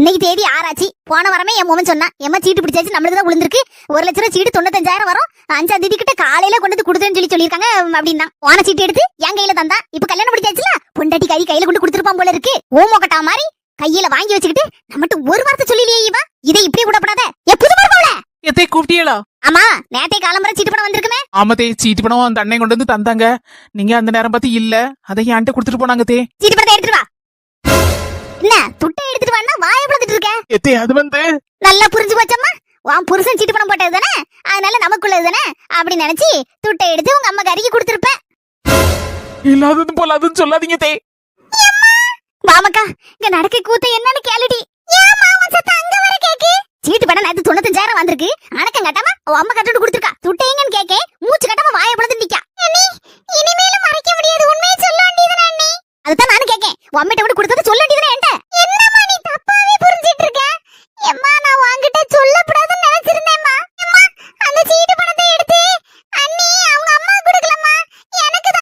இன்னைக்கு தேதி 6 ஆச்சு. போன வாரமே என் மோமன் சொன்னா எம்மா சீட்டு பிடிச்சாச்சு, நம்மளுக்கு தான் விழுந்திருக்கு. 1,00,000 ரூபாய் சீட்டு 95,000 வரும். 5ஆம் தேதி கிட்ட காலையில கொண்டு வந்து கொடுத்தேன்னு சொல்லியிருக்காங்க அப்படின்னா போன சீட்டு எடுத்து என் கையில தந்தா. இப்ப கல்யாணம் பிடிச்சாச்சுல, பொண்டாட்டி கையில கொண்டு கொடுத்துருப்பான் போல இருக்கு. ஓமோ கட்டா மாதிரி கையில வாங்கி வச்சுக்கிட்டு நம்மகிட்ட ஒரு வார்த்தை சொல்லிலையே இவா. இதை இப்படி விடப்படாத. புது மருமகளே எத்தை கூப்பிட்டியலா? ஆமா, நேத்தே காலம்பர சீட்டு பணம் வந்திருக்குமே. ஆமத்தே, சீட்டு பணம் அந்த அண்ணன் கொண்டு வந்து தந்தாங்க. நீங்க அந்த நேரம் பார்த்து இல்ல, அதை என்கிட்ட கொடுத்துட்டு போனாங்க தே. சீட்டு பணத்தை எடுத்துட்டு வா. என்ன துட்டை எடுத்துட்டு வான்னா வாயை பிளந்துட்டு இருக்க? எத்தே அது வந்து நல்லா புரிஞ்சு போச்சம்மா. உன் புருஷன் சீட்டு பணம் போட்டது தானே, அதனால நமக்குள்ளது தானே அப்படி நினைச்சு துட்டை எடுத்து உங்க அம்மா கறிக்கு கொடுத்துருப்ப. இல்லாதது போல அதுன்னு சொல்லாதீங்க தே. வாமக்கா, இங்க நடக்க கூத்த என்னன்னு கேளுடி.